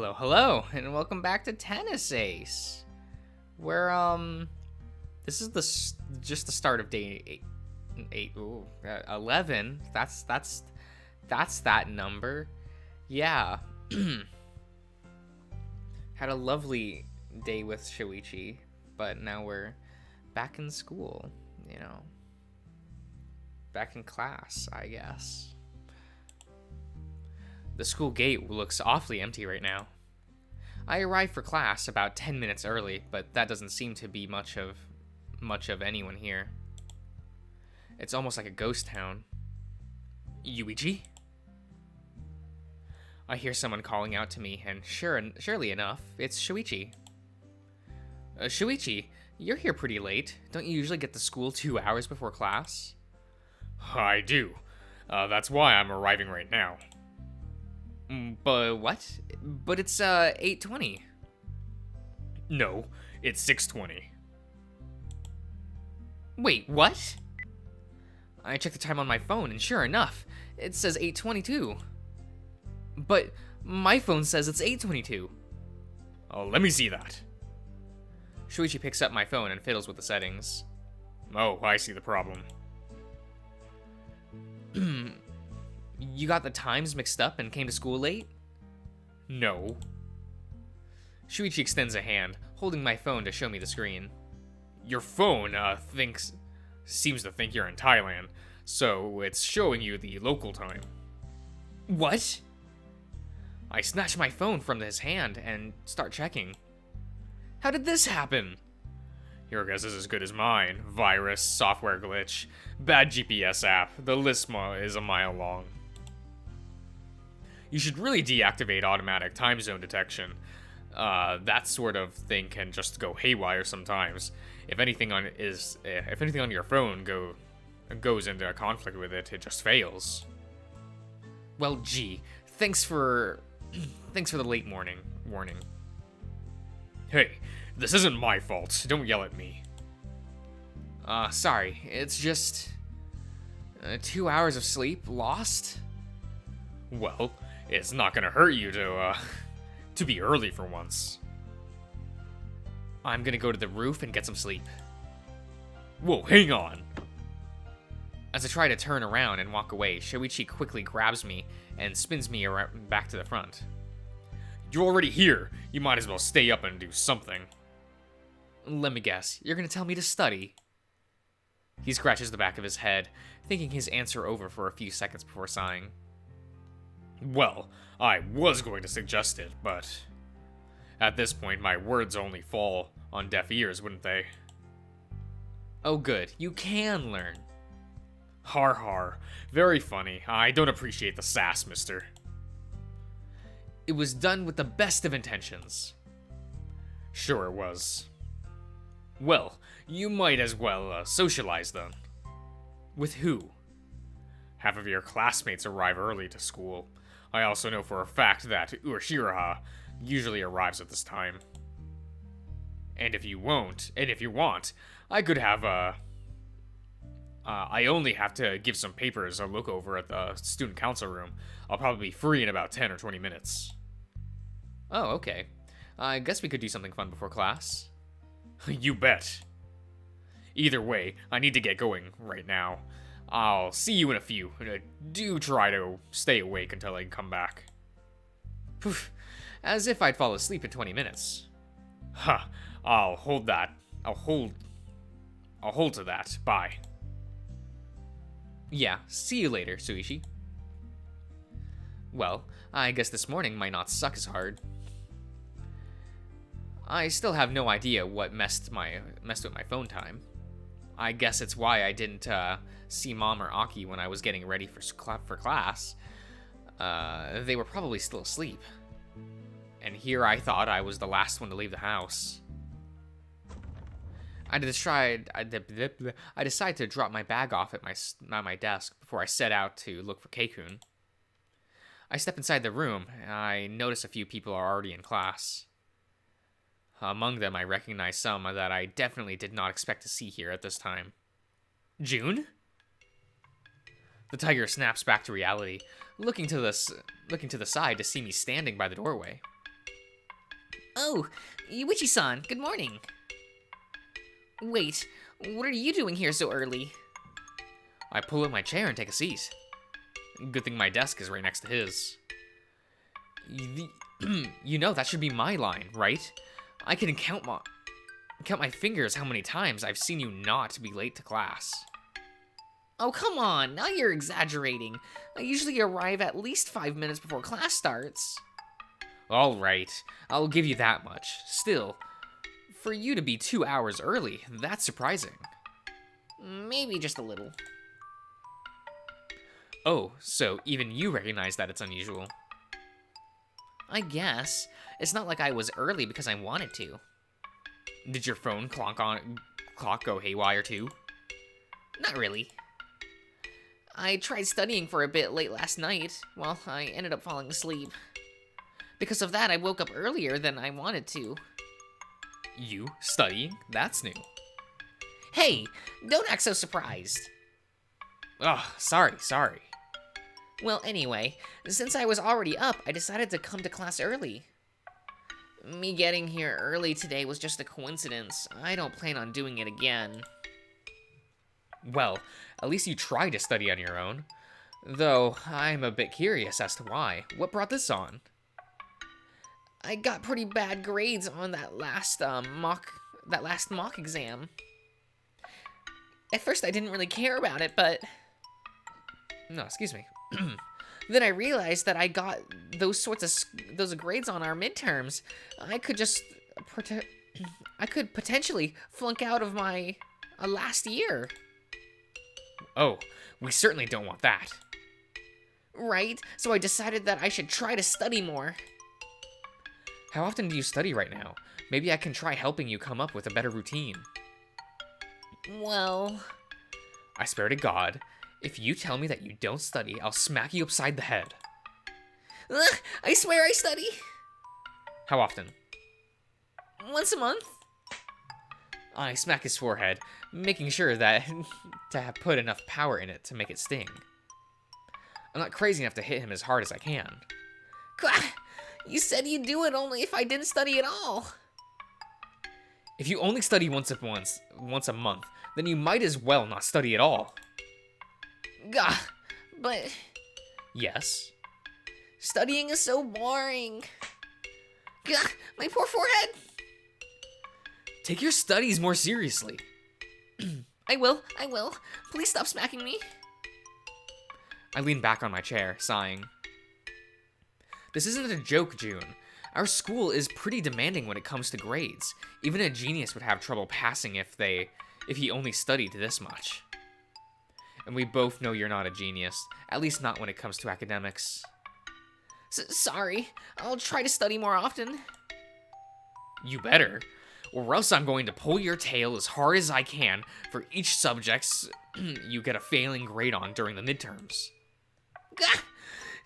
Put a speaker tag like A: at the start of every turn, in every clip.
A: Hello, hello, and welcome back to Tennis Ace. Where this is just the start of day 11. That's that number. Yeah. Had a lovely day with Shoichi, but now we're back in school, Back in class, I guess. The school gate looks awfully empty right now. I arrived for class about 10 minutes early, but that doesn't seem to be much of anyone here. It's almost like a ghost town. Yuichi? I hear someone calling out to me, and surely enough, it's Shoichi. Shoichi, you're here pretty late. Don't you usually get to school 2 hours before class?
B: I do. That's why I'm arriving right now.
A: But what? But it's 8:20.
B: No, it's 6:20.
A: Wait, what? I checked the time on my phone, and sure enough, it says 8:22. But my phone says it's 8:22.
B: Oh, let me see that.
A: Shuichi picks up my phone and fiddles with the settings.
B: Oh, I see the problem.
A: You got the times mixed up and came to school late?
B: No.
A: Shuichi extends a hand, holding my phone to show me the screen.
B: Your phone, seems to think you're in Thailand, so it's showing you the local time.
A: What? I snatch my phone from his hand and start checking. How did this happen?
B: Your guess is as good as mine. Virus, software glitch, bad GPS app. The list is a mile long. You should really deactivate automatic time zone detection. That sort of thing can just go haywire sometimes. If anything on your phone goes into a conflict with it, it just fails.
A: Well, gee, thanks for the late warning.
B: Hey, this isn't my fault. Don't yell at me.
A: Sorry. It's just 2 hours of sleep lost.
B: Well, it's not gonna hurt you to be early for once.
A: I'm gonna go to the roof and get some sleep.
B: Whoa, hang on.
A: As I try to turn around and walk away, Shoichi quickly grabs me and spins me around back to the front.
B: You're already here. You might as well stay up and do something.
A: Let me guess, you're gonna tell me to study? He scratches the back of his head, thinking his answer over for a few seconds before sighing.
B: Well, I was going to suggest it, but at this point my words only fall on deaf ears, wouldn't they?
A: Oh good, you can learn.
B: Har har. Very funny. I don't appreciate the sass, mister.
A: It was done with the best of intentions.
B: Sure it was. Well, you might as well socialize then.
A: With who?
B: Half of your classmates arrive early to school. I also know for a fact that Urashiraha usually arrives at this time. And if you want, I could have I only have to give some papers a look over at the student council room. I'll probably be free in about 10 or 20 minutes.
A: Oh, okay. I guess we could do something fun before class.
B: You bet. Either way, I need to get going right now. I'll see you in a few. Do try to stay awake until I come back.
A: Poof. As if I'd fall asleep in 20 minutes.
B: Huh. I'll hold that. I'll hold to that. Bye.
A: Yeah, see you later, Suichi. Well, I guess this morning might not suck as hard. I still have no idea what messed with my phone time. I guess it's why I didn't see Mom or Aki when I was getting ready for class. They were probably still asleep. And here I thought I was the last one to leave the house. I decided to drop my bag off at my desk before I set out to look for Keikun. I step inside the room, and I notice a few people are already in class. Among them, I recognize some that I definitely did not expect to see here at this time. June? The tiger snaps back to reality, looking to the side to see me standing by the doorway. Oh, Yuichi-san, good morning. Wait, what are you doing here so early?
B: I pull up my chair and take a seat. Good thing my desk is right next to his. You know, that should be my line, right? I can count my fingers how many times I've seen you not be late to class.
A: Oh, come on, now you're exaggerating. I usually arrive at least 5 minutes before class starts.
B: Alright, I'll give you that much. Still, for you to be 2 hours early, that's surprising.
A: Maybe just a little.
B: Oh, so even you recognize that it's unusual.
A: I guess. It's not like I was early because I wanted to.
B: Did your phone clock go haywire too?
A: Not really. I tried studying for a bit late last night. Well, I ended up falling asleep. Because of that, I woke up earlier than I wanted to.
B: You studying? That's new.
A: Hey, don't act so surprised.
B: Ugh, sorry.
A: Well, anyway, since I was already up, I decided to come to class early. Me getting here early today was just a coincidence. I don't plan on doing it again.
B: Well, at least you tried to study on your own. Though, I'm a bit curious as to why. What brought this on?
A: I got pretty bad grades on that last mock exam. At first I didn't really care about it, but
B: No, excuse me.
A: then I realized that I got those grades on our midterms. I could potentially flunk out of my last year.
B: Oh, we certainly don't want that.
A: Right? So I decided that I should try to study more.
B: How often do you study right now? Maybe I can try helping you come up with a better routine.
A: Well,
B: I swear to God, if you tell me that you don't study, I'll smack you upside the head.
A: I swear I study.
B: How often?
A: Once a month.
B: I smack his forehead, making sure that to have put enough power in it to make it sting. I'm not crazy enough to hit him as hard as I can.
A: You said you'd do it only if I didn't study at all.
B: If you only study once a month, then you might as well not study at all.
A: Gah, but
B: Yes?
A: studying is so boring. Gah, my poor forehead.
B: Take your studies more seriously.
A: I will. Please stop smacking me.
B: I lean back on my chair, sighing. This isn't a joke, June. Our school is pretty demanding when it comes to grades. Even a genius would have trouble passing if he only studied this much. And we both know you're not a genius, at least not when it comes to academics.
A: Sorry. I'll try to study more often.
B: You better, or else I'm going to pull your tail as hard as I can for each subject you get a failing grade on during the midterms.
A: Gah,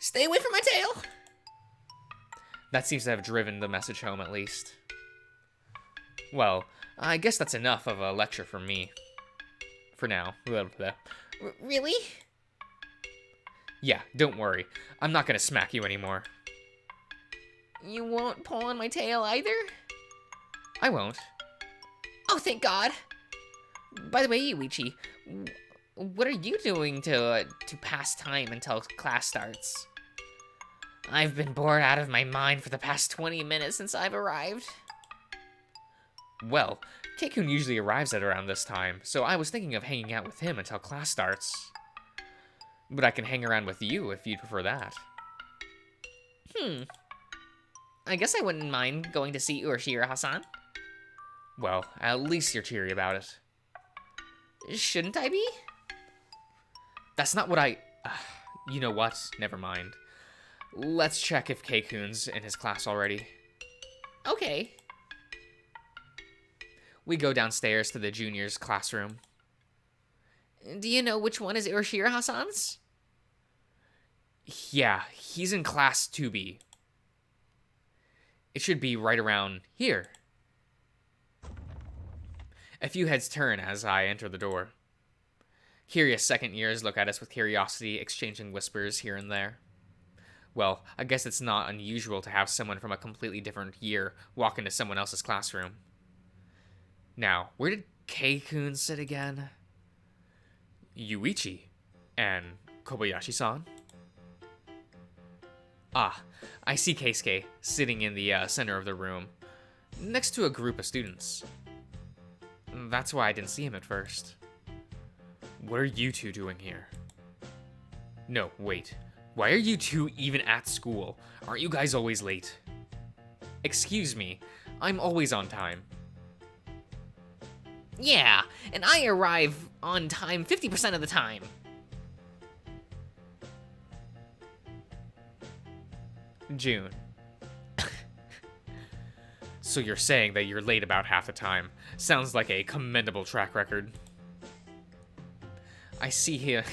A: stay away from my tail.
B: That seems to have driven the message home, at least. Well, I guess that's enough of a lecture from me. For now.
A: Really?
B: Yeah, don't worry. I'm not gonna smack you anymore.
A: You won't pull on my tail either?
B: I won't.
A: Oh, thank God. By the way, Yuichi, what are you doing to pass time until class starts? I've been bored out of my mind for the past 20 minutes since I've arrived.
B: Well, Keikun usually arrives at around this time, so I was thinking of hanging out with him until class starts. But I can hang around with you if you'd prefer that.
A: I guess I wouldn't mind going to see Urashira-san.
B: Well, at least you're cheery about it.
A: Shouldn't I be?
B: That's not what I... you know what? Never mind. Let's check if Keikun's in his class already.
A: Okay.
B: We go downstairs to the juniors' classroom.
A: Do you know which one is Urashira-san's?
B: Yeah, he's in class 2B. It should be right around here. A few heads turn as I enter the door. Curious second years look at us with curiosity, exchanging whispers here and there.
A: Well, I guess it's not unusual to have someone from a completely different year walk into someone else's classroom. Now, where did Keikun sit again? Yuichi. And Kobayashi-san? Ah, I see Keisuke sitting in the center of the room, next to a group of students. That's why I didn't see him at first. What are you two doing here? No, wait. Why are you two even at school? Aren't you guys always late? Excuse me, I'm always on time.
C: Yeah, and I arrive on time 50% of the time.
A: June. So you're saying that you're late about half the time. Sounds like a commendable track record. I see here.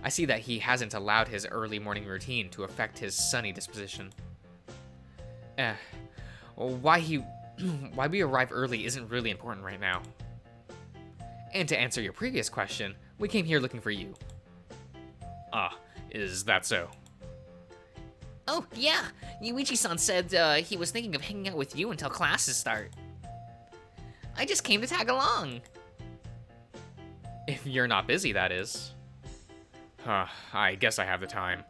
A: I see that he hasn't allowed his early morning routine to affect his sunny disposition. Why we arrive early isn't really important right now. And to answer your previous question, we came here looking for you. Ah, is that so?
C: Oh, yeah. Yuichi-san said he was thinking of hanging out with you until classes start. I just came to tag along.
A: If you're not busy, that is. I guess I have the time.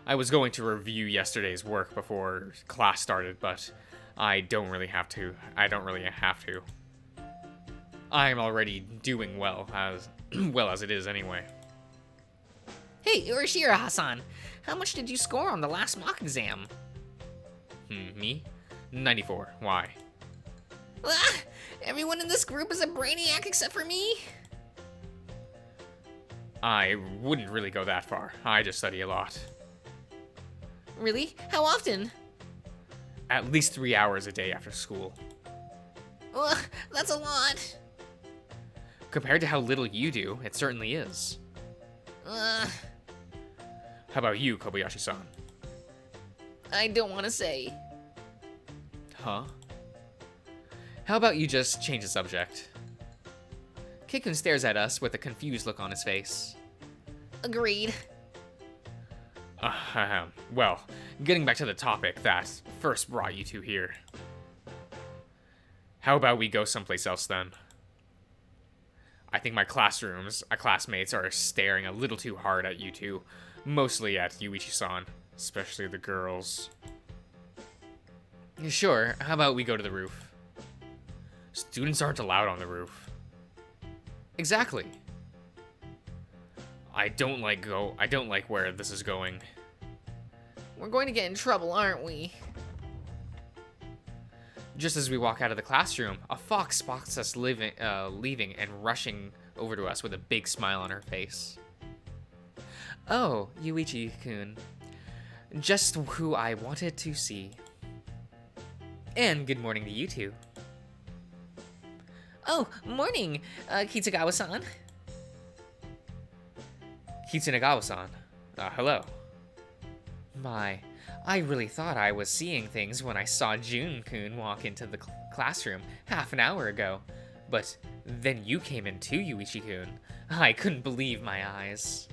A: I was going to review yesterday's work before class started, but I don't really have to. I'm already doing well as it is anyway.
C: Hey, Urashira-san, how much did you score on the last mock exam?
A: Me? 94. Why?
C: Ah, everyone in this group is a brainiac except for me?
A: I wouldn't really go that far. I just study a lot.
C: Really? How often?
A: At least 3 hours a day after school.
C: Ugh, that's a lot.
A: Compared to how little you do, it certainly is. How about you, Kobayashi-san?
C: I don't want to say.
A: Huh? How about you just change the subject? Keikun stares at us with a confused look on his face.
C: Agreed.
A: Well, getting back to the topic that first brought you two here. How about we go someplace else then? I think my classmates are staring a little too hard at you two, mostly at Yuichi-san, especially the girls. Sure, how about we go to the roof? Students aren't allowed on the roof. Exactly. I don't like where this is going.
C: We're going to get in trouble, aren't we?
A: Just as we walk out of the classroom, a fox spots us leaving and rushing over to us with a big smile on her face. Oh, Yuichi-kun. Just who I wanted to see. And good morning to you two.
C: Oh, morning, Kitsugawa-san.
A: Kitsunagawa-san. Hello. My, I really thought I was seeing things when I saw Jun-kun walk into the classroom half an hour ago. But then you came in too, Yuichi-kun. I couldn't believe my eyes.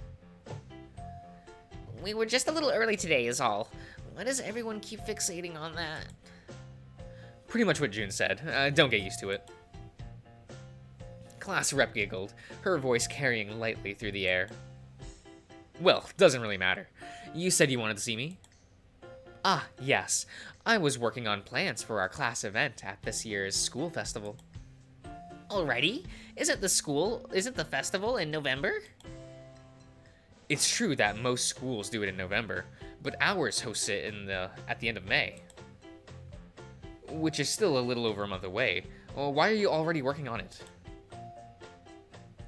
C: We were just a little early today is all. Why does everyone keep fixating on that?
A: Pretty much what June said. Don't get used to it. Class rep giggled, her voice carrying lightly through the air. Well, doesn't really matter. You said you wanted to see me? Ah, yes. I was working on plans for our class event at this year's school festival.
C: Already? Isn't the festival in November?
A: It's true that most schools do it in November, but ours hosts it at the end of May. Which is still a little over a month away. Well, why are you already working on it?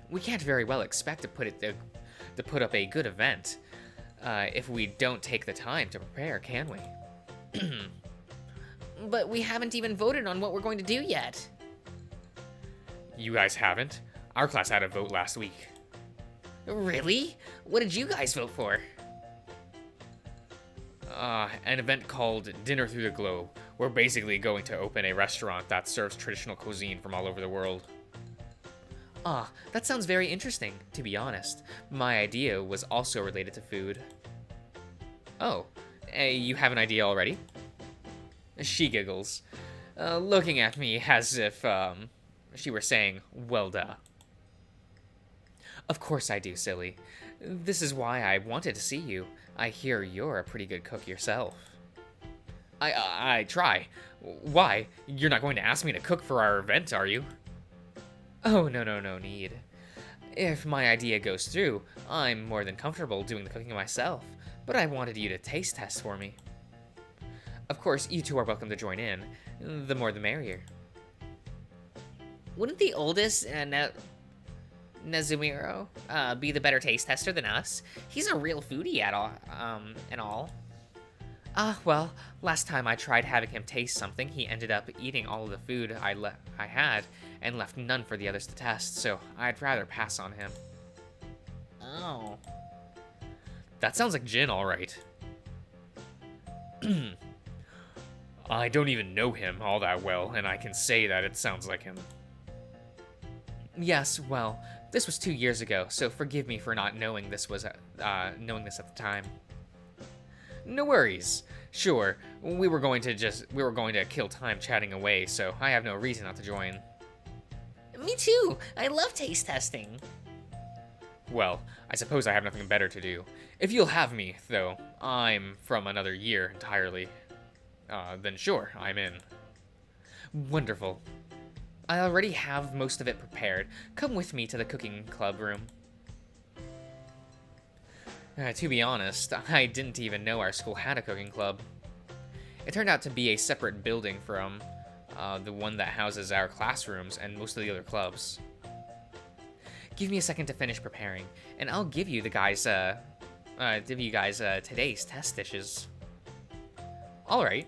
A: We can't very well expect to put up a good event if we don't take the time to prepare, can we?
C: But we haven't even voted on what we're going to do yet.
A: You guys haven't? Our class had a vote last week.
C: Really? What did you guys vote for?
A: An event called Dinner Through the Globe. We're basically going to open a restaurant that serves traditional cuisine from all over the world. Ah, that sounds very interesting, to be honest. My idea was also related to food. Oh, you have an idea already? She giggles, looking at me as if she were saying, well, duh. Of course I do, silly. This is why I wanted to see you. I hear you're a pretty good cook yourself. I try. Why? You're not going to ask me to cook for our event, are you? Oh, no need. If my idea goes through, I'm more than comfortable doing the cooking myself, but I wanted you to taste test for me. Of course, you two are welcome to join in. The more the merrier.
C: Wouldn't the oldest, Nezumiro, be the better taste tester than us? He's a real foodie and all.
A: Well, last time I tried having him taste something, he ended up eating all of the food I had and left none for the others to test, so I'd rather pass on him.
C: Oh.
A: That sounds like Jin, alright. I don't even know him all that well, and I can say that it sounds like him. Yes, well, this was 2 years ago, so forgive me for not knowing this at the time. No worries. Sure, we were going to kill time chatting away, so I have no reason not to join.
C: Me too. I love taste testing.
A: Well, I suppose I have nothing better to do. If you'll have me, though, I'm from another year entirely. Then sure, I'm in. Wonderful. I already have most of it prepared. Come with me to the cooking club room. To be honest, I didn't even know our school had a cooking club. It turned out to be a separate building from the one that houses our classrooms and most of the other clubs. Give me a second to finish preparing, and I'll give you guys today's test dishes. All right.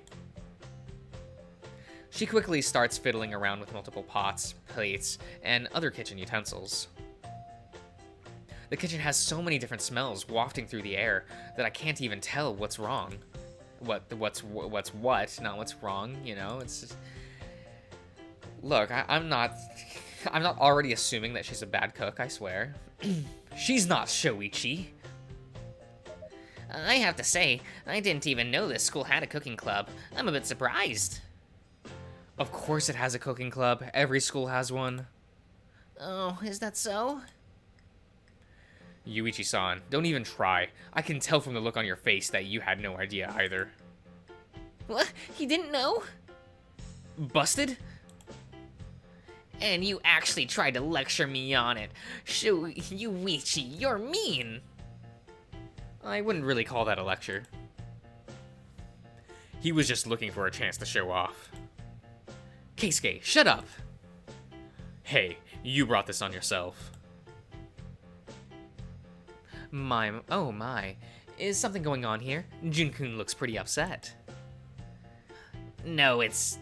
A: She quickly starts fiddling around with multiple pots, plates, and other kitchen utensils. The kitchen has so many different smells wafting through the air that I can't even tell what's wrong. What's what, not what's wrong, you know? It's just... Look, I'm not already assuming that she's a bad cook, I swear. She's not Shoichi.
C: I have to say, I didn't even know this school had a cooking club. I'm a bit surprised.
A: Of course it has a cooking club. Every school has one.
C: Oh, is that so?
A: Yuichi-san, don't even try. I can tell from the look on your face that you had no idea either.
C: What? He didn't know?
A: Busted?
C: And you actually tried to lecture me on it. Yuichi, you're mean.
A: I wouldn't really call that a lecture. He was just looking for a chance to show off. Keisuke, shut up! Hey, you brought this on yourself. Oh my. Is something going on here? Jun-kun looks pretty upset.
C: No, it's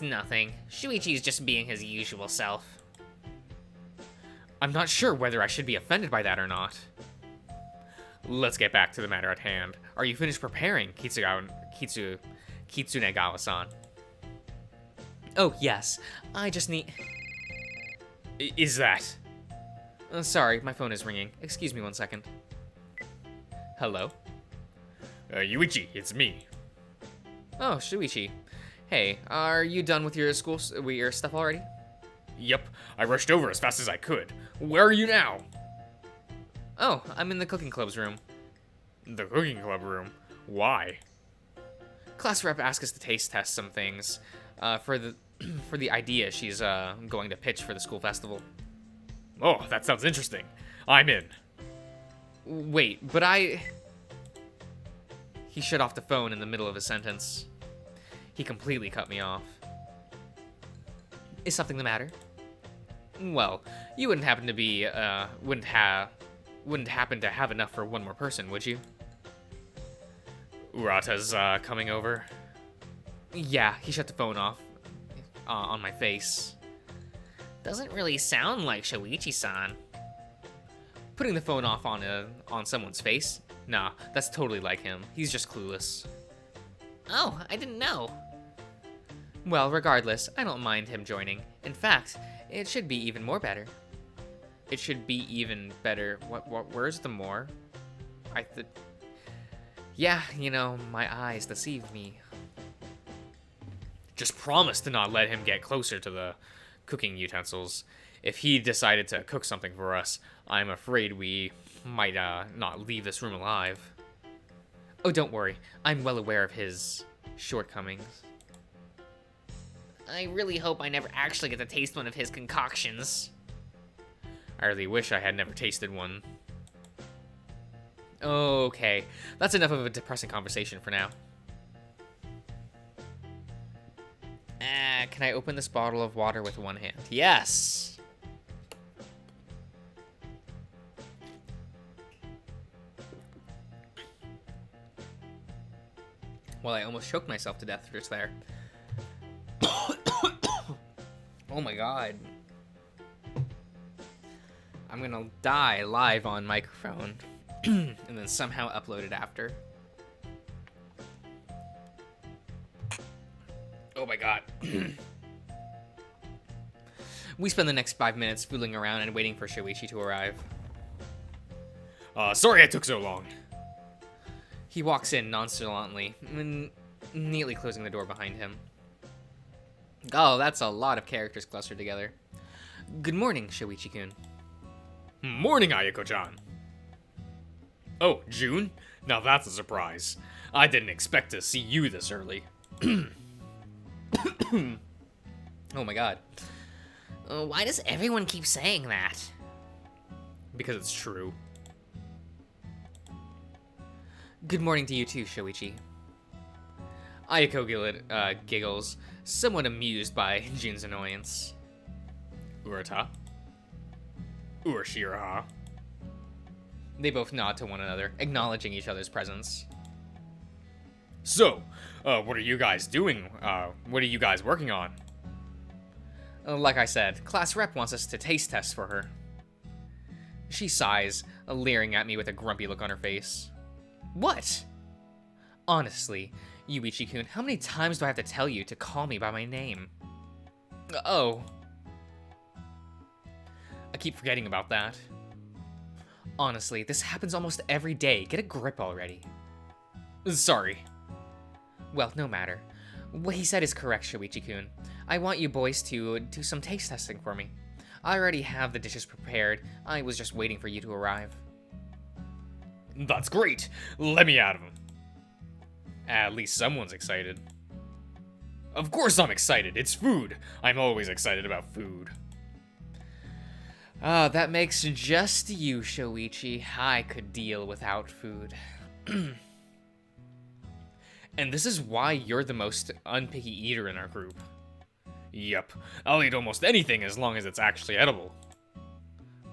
C: nothing. Shuichi's just being his usual self.
A: I'm not sure whether I should be offended by that or not. Let's get back to the matter at hand. Are you finished preparing, Kitsunegawa-san? Oh, yes. I just need... Is that... sorry, my phone is ringing. Excuse me 1 second. Hello?
B: Yuichi, it's me.
A: Oh, Shuichi. Hey, are you done with your your stuff already?
B: Yep, I rushed over as fast as I could. Where are you now?
A: Oh, I'm in the cooking club's room.
B: The cooking club room? Why?
A: Class rep asked us to taste test some things for the idea she's going to pitch for the school festival.
B: Oh, that sounds interesting. I'm in.
A: Wait, but He shut off the phone in the middle of a sentence. He completely cut me off. Is something the matter? Well, you wouldn't happen to be, wouldn't happen to have enough for one more person, would you?
B: Urata's, coming over?
A: Yeah, he shut the phone off on my face.
C: Doesn't really sound like Shoichi-san.
A: Putting the phone off on someone's face? Nah, that's totally like him. He's just clueless.
C: Oh, I didn't know.
A: Well, regardless, I don't mind him joining. In fact, it should be even more better. It should be even better. Where's the more? Yeah, my eyes deceive me.
B: Just promise to not let him get closer to the cooking utensils. If he decided to cook something for us, I'm afraid we might not leave this room alive.
A: Oh, don't worry. I'm well aware of his shortcomings.
C: I really hope I never actually get to taste one of his concoctions.
B: I really wish I had never tasted one.
A: Okay, that's enough of a depressing conversation for now. Can I open this bottle of water with one hand? Yes! Well, I almost choked myself to death just there. Oh my god. I'm gonna die live on microphone and then somehow upload it after. Oh my god. We spend the next 5 minutes fooling around and waiting for Shoichi to arrive.
B: Sorry it took so long.
A: He walks in nonchalantly, neatly closing the door behind him. Oh, that's a lot of characters clustered together. Good morning, Shoichi-kun.
B: Morning, Ayako-chan. Oh, June? Now that's a surprise. I didn't expect to see you this early.
A: Oh my god.
C: Why does everyone keep saying that?
B: Because it's true.
A: Good morning to you too, Shoichi. Ayako giggles, somewhat amused by Jun's annoyance.
B: Urata? Urashiraha?
A: They both nod to one another, acknowledging each other's presence.
B: So, what are you guys doing? What are you guys working on?
A: Like I said, class rep wants us to taste test for her. She sighs, leering at me with a grumpy look on her face. What? Honestly, Yuichi-kun, how many times do I have to tell you to call me by my name? Oh. I keep forgetting about that. Honestly, this happens almost every day. Get a grip already. Sorry. Well, no matter. What he said is correct, Shoichi-kun. I want you boys to do some taste testing for me. I already have the dishes prepared. I was just waiting for you to arrive.
B: That's great. Let me out of him. At least someone's excited. Of course I'm excited. It's food. I'm always excited about food.
A: That makes just you, Shoichi. I could deal without food. And this is why you're the most unpicky eater in our group.
B: Yep. I'll eat almost anything as long as it's actually edible.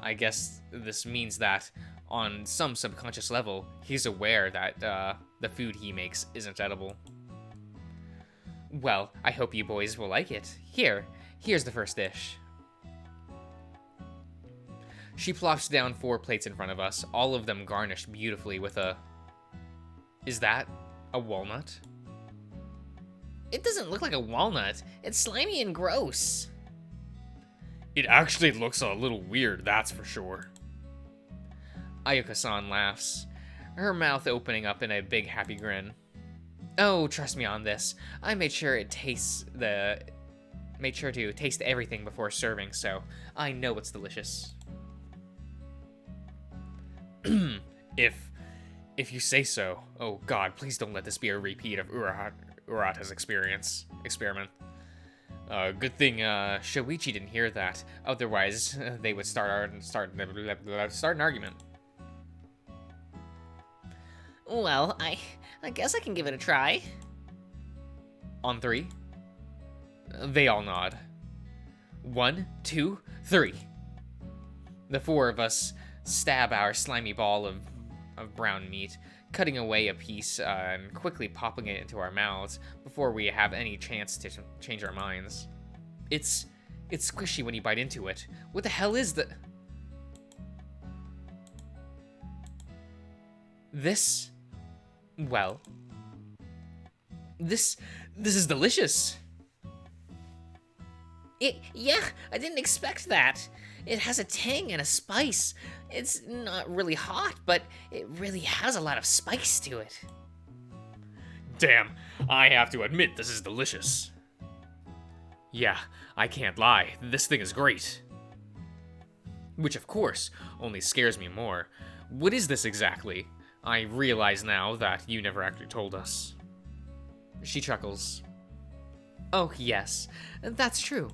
A: I guess this means that, on some subconscious level, he's aware that the food he makes isn't edible. Well, I hope you boys will like it. Here's the first dish. She plops down 4 plates in front of us, all of them garnished beautifully with a... Is that a walnut?
C: It doesn't look like a walnut. It's slimy and gross.
B: It actually looks a little weird, that's for sure.
A: Ayako-san laughs, her mouth opening up in a big happy grin. Oh, trust me on this. I made sure to taste everything before serving, so I know it's delicious.
B: If you say so. Oh god, please don't let this be a repeat of Urata's experiment. Good thing Shoichi didn't hear that. Otherwise, they would start an argument.
C: Well, I guess I can give it a try.
A: On 3, they all nod. 1, 2, 3. The 4 of us stab our slimy ball of brown meat, cutting away a piece and quickly popping it into our mouths before we have any chance to change our minds. It's squishy when you bite into it. What the hell is the... This... Well... This is delicious!
C: Yeah, I didn't expect that. It has a tang and a spice. It's not really hot, but it really has a lot of spice to it.
B: Damn, I have to admit this is delicious. Yeah, I can't lie, this thing is great. Which, of course, only scares me more. What is this exactly? I realize now that you never actually told us.
A: She chuckles. Oh, yes, that's true.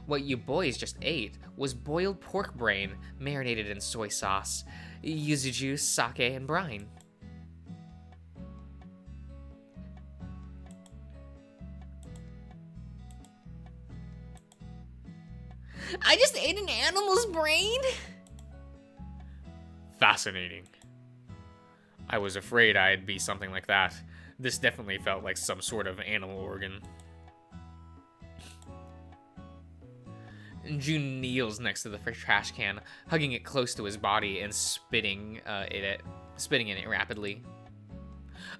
A: What you boys just ate was boiled pork brain marinated in soy sauce, yuzu juice, sake, and brine.
C: I just ate an animal's brain?
B: Fascinating. I was afraid I'd be something like that. This definitely felt like some sort of animal organ.
A: June kneels next to the trash can, hugging it close to his body and spitting in it rapidly.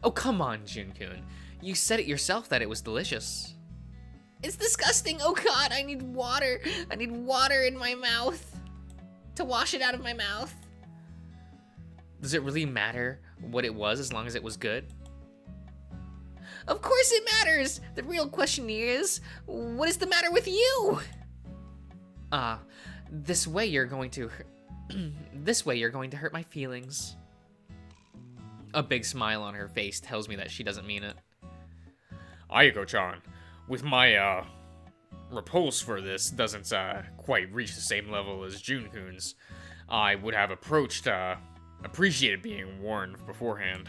A: Oh, come on, Jun-kun. You said it yourself that it was delicious.
C: It's disgusting. Oh god, I need water. I need water in my mouth to wash it out of my mouth.
A: Does it really matter what it was as long as it was good?
C: Of course it matters. The real question is, what is the matter with you?
A: This way you're going to this way you're going to hurt my feelings. A big smile on her face tells me that she doesn't mean it.
B: Ayako-chan, with my, repulse for this doesn't, quite reach the same level as Jun-kun's, I would have appreciated being warned beforehand.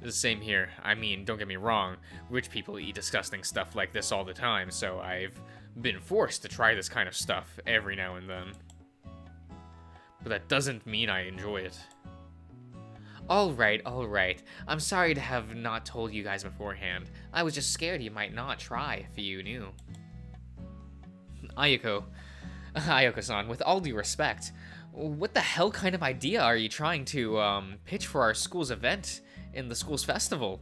B: The same here. I mean, don't get me wrong, rich people eat disgusting stuff like this all the time, so I've been forced to try this kind of stuff every now and then. But that doesn't mean I enjoy it.
A: All right. I'm sorry to have not told you guys beforehand. I was just scared you might not try if you knew. Ayako-san, with all due respect, what the hell kind of idea are you trying to, pitch for our school's event in the school's festival?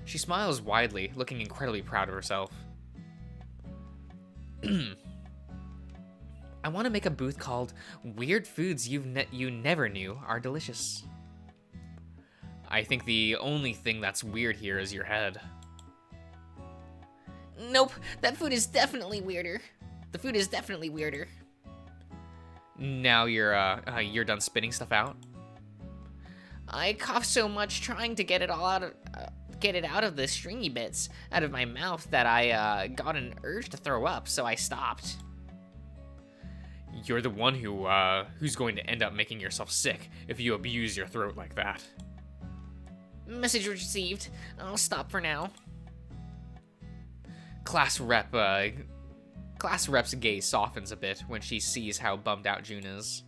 A: She smiles widely, looking incredibly proud of herself. I want to make a booth called Weird Foods You Never Knew Are Delicious. I think the only thing that's weird here is your head.
C: Nope, that food is definitely weirder. The food is definitely weirder.
A: Now you're done spitting stuff out?
C: I coughed so much trying to get it all out of the stringy bits out of my mouth that I got an urge to throw up, so I stopped.
B: You're the one who's going to end up making yourself sick if you abuse your throat like that.
C: Message received. I'll stop for now.
A: Class rep's gaze softens a bit when she sees how bummed out June is.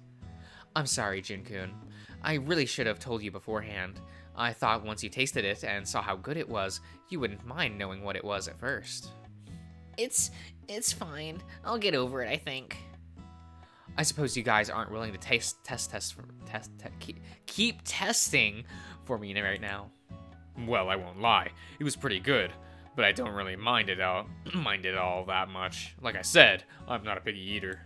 A: I'm sorry, Jun-kun. I really should have told you beforehand. I thought once you tasted it and saw how good it was, you wouldn't mind knowing what it was at first.
C: It's fine. I'll get over it, I think.
A: I suppose you guys aren't willing to keep testing for me right now.
B: Well, I won't lie. It was pretty good, but I don't really mind it all that much. Like I said, I'm not a picky eater.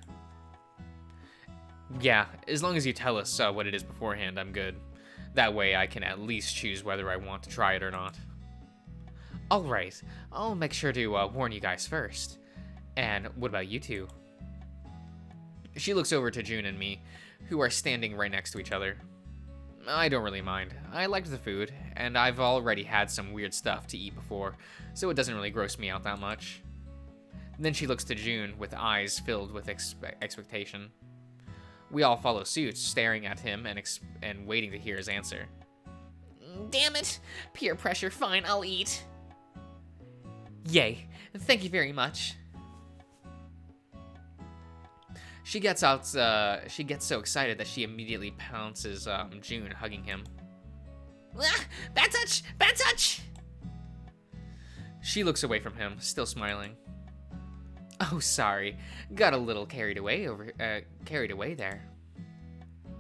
A: Yeah, as long as you tell us what it is beforehand, I'm good. That way I can at least choose whether I want to try it or not. Alright, I'll make sure to warn you guys first. And what about you two? She looks over to June and me, who are standing right next to each other. I don't really mind. I liked the food, and I've already had some weird stuff to eat before, so it doesn't really gross me out that much. Then she looks to June with eyes filled with expectation. We all follow suit, staring at him and waiting to hear his answer.
C: Damn it! Peer pressure, fine, I'll eat.
A: Yay, thank you very much. She gets so excited that she immediately pounces June, hugging him.
C: Ah, bad touch! Bad touch!
A: She looks away from him, still smiling. Oh, sorry. Got a little carried away there.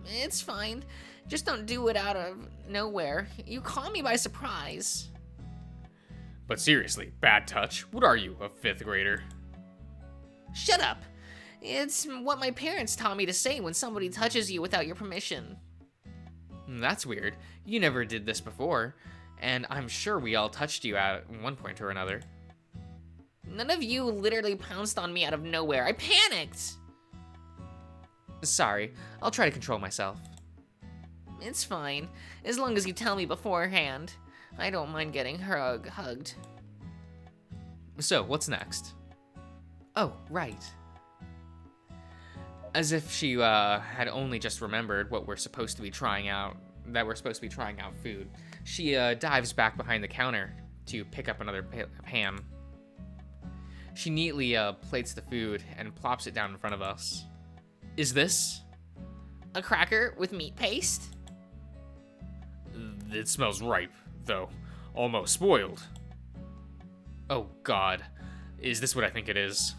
C: It's fine. Just don't do it out of nowhere. You caught me by surprise.
B: But seriously, bad touch? What are you, a 5th grader?
C: Shut up. It's what my parents taught me to say when somebody touches you without your permission.
A: That's weird. You never did this before. And I'm sure we all touched you at one point or another.
C: None of you literally pounced on me out of nowhere. I panicked!
A: Sorry, I'll try to control myself.
C: It's fine, as long as you tell me beforehand. I don't mind getting hugged.
A: So, what's next? Oh, right. As if she had only just remembered what we're supposed to be trying out, that we're supposed to be trying out food, she dives back behind the counter to pick up another ham. She neatly plates the food and plops it down in front of us. Is this?
C: A cracker with meat paste?
B: It smells ripe, though. Almost spoiled.
A: Oh God, is this what I think it is?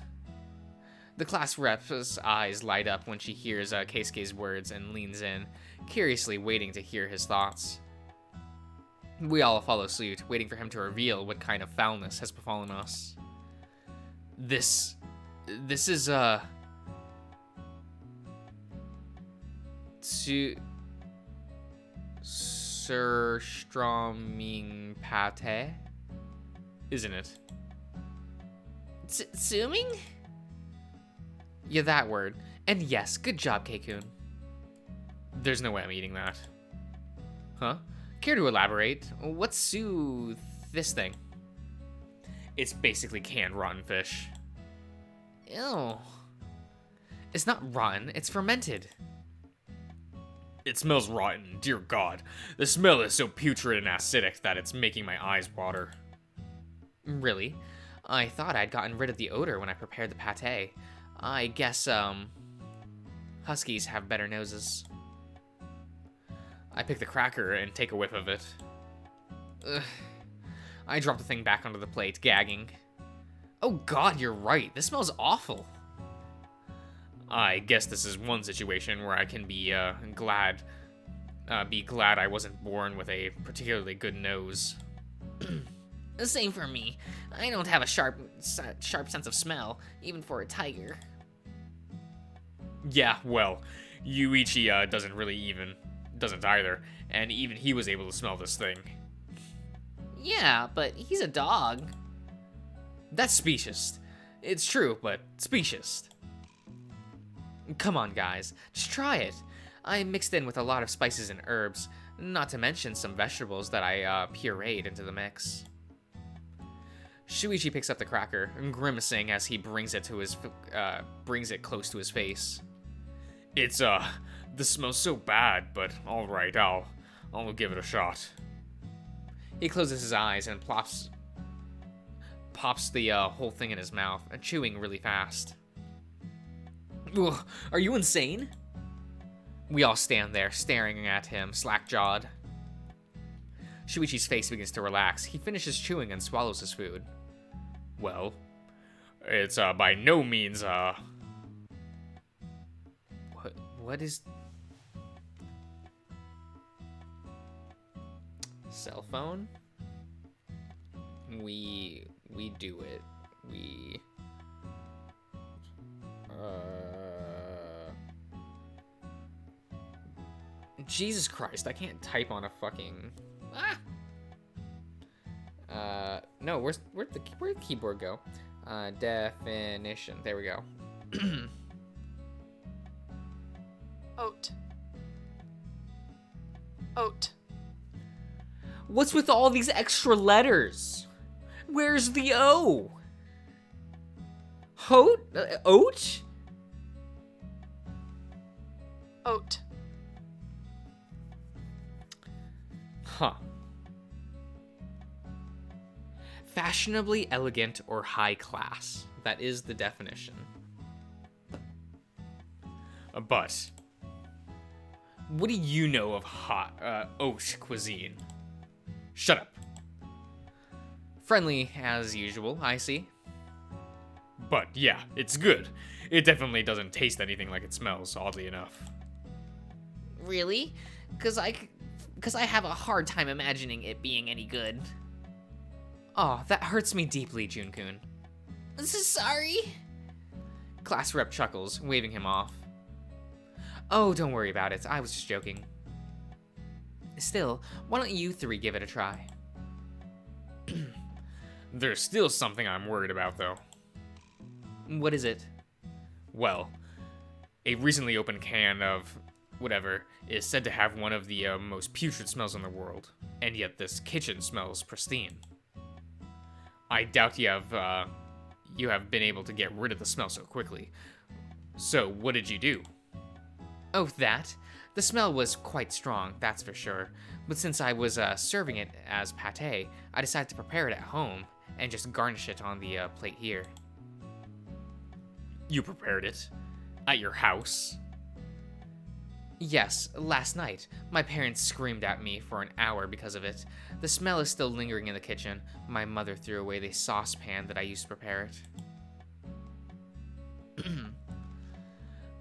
A: The class rep's eyes light up when she hears Keisuke's words and leans in, curiously waiting to hear his thoughts. We all follow suit, waiting for him to reveal what kind of foulness has befallen us. This is, surströmming pate? Isn't it?
C: Tsuming?
A: Yeah, that word. And yes, good job, Keikun. There's no way I'm eating that. Huh? Care to elaborate? What's this thing? It's basically canned rotten fish.
C: Ew.
A: It's not rotten, it's fermented.
B: It smells rotten, dear God. The smell is so putrid and acidic that it's making my eyes water.
A: Really? I thought I'd gotten rid of the odor when I prepared the pate. I guess, Huskies have better noses. I pick the cracker and take a whiff of it. Ugh. I drop the thing back onto the plate, gagging. Oh God, you're right. This smells awful. I guess this is one situation where I can be glad I wasn't born with a particularly good nose.
C: Same for me. I don't have a sharp sense of smell, even for a tiger.
B: Yeah, well, Yuichi doesn't either, and even he was able to smell this thing.
C: Yeah, but he's a dog.
A: That's specious. It's true, but specious. Come on, guys, just try it. I mixed in with a lot of spices and herbs, not to mention some vegetables that I pureed into the mix. Shuichi picks up the cracker, grimacing as he brings it close to his face.
B: This smells so bad, but all right, I'll give it a shot.
A: He closes his eyes and pops the whole thing in his mouth, chewing really fast. Ugh, are you insane? We all stand there, staring at him, slack-jawed. Shuichi's face begins to relax. He finishes chewing and swallows his food.
B: Well, it's by no means
A: What is... Cell phone? We do it. Jesus Christ, I can't type on a fucking... No, where'd the keyboard go? Definition. There we go.
D: Oat.
A: What's with all these extra letters? Where's the O? Oat?
D: Oat.
A: Huh. Fashionably elegant or high class. That is the definition.
B: But what do you know of oat cuisine? Shut up.
A: Friendly as usual, I see.
B: But yeah, it's good. It definitely doesn't taste anything like it smells, oddly enough.
C: Really? Because I have a hard time imagining it being any good.
A: Oh, that hurts me deeply, Junkun.
C: Sorry?
A: Class rep chuckles, waving him off. Oh, don't worry about it. I was just joking. Still, why don't you three give it a try?
B: There's still something I'm worried about, though.
A: What is it?
B: Well, a recently opened can of whatever is said to have one of the most putrid smells in the world, and yet this kitchen smells pristine. I doubt you have been able to get rid of the smell so quickly. So, what did you do?
A: Oh, that? The smell was quite strong, that's for sure. But since I was serving it as pate, I decided to prepare it at home and just garnish it on the plate here.
B: You prepared it? At your house?
A: Yes, last night. My parents screamed at me for an hour because of it. The smell is still lingering in the kitchen. My mother threw away the saucepan that I used to prepare it.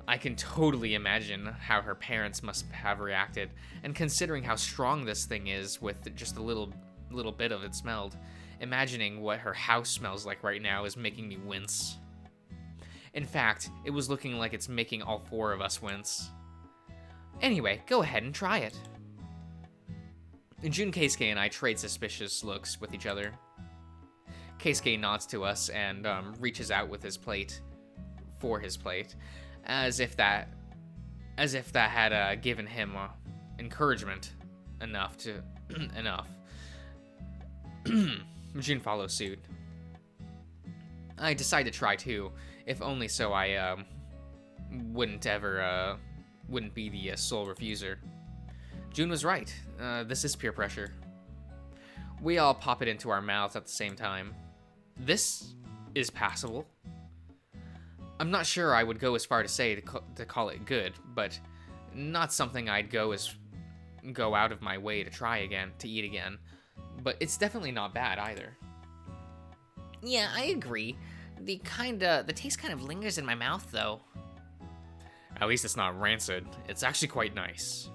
A: I can totally imagine how her parents must have reacted, and considering how strong this thing is with just a little bit of it smelled, imagining what her house smells like right now is making me wince. In fact, it was looking like it's making all four of us wince. Anyway, go ahead and try it. Jun Keisuke and I trade suspicious looks with each other. Keisuke nods to us and reaches out with his plate, for his plate, as if that had given him encouragement enough. Jun follows suit. I decide to try too, if only so I wouldn't be the sole refuser. Jun was right. This is peer pressure. We all pop it into our mouths at the same time. This is passable. I'm not sure I would go as far to say to call it good, but not something I'd go out of my way to try again, to eat again. But it's definitely not bad either.
C: Yeah, I agree. The taste kind of lingers in my mouth, though.
B: At least it's not rancid. It's actually quite nice.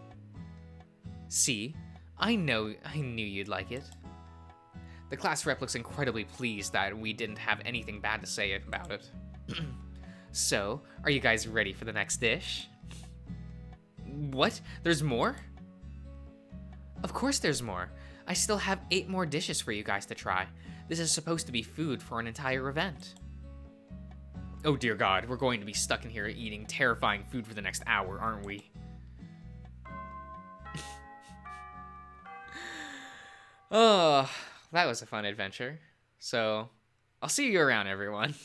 A: See? I knew you'd like it. The class rep looks incredibly pleased that we didn't have anything bad to say about it. So, are you guys ready for the next dish? What? There's more? Of course there's more. I still have 8 more dishes for you guys to try. This is supposed to be food for an entire event.
B: Oh dear God, we're going to be stuck in here eating terrifying food for the next hour, aren't we?
A: Oh, that was a fun adventure. So, I'll see you around, everyone.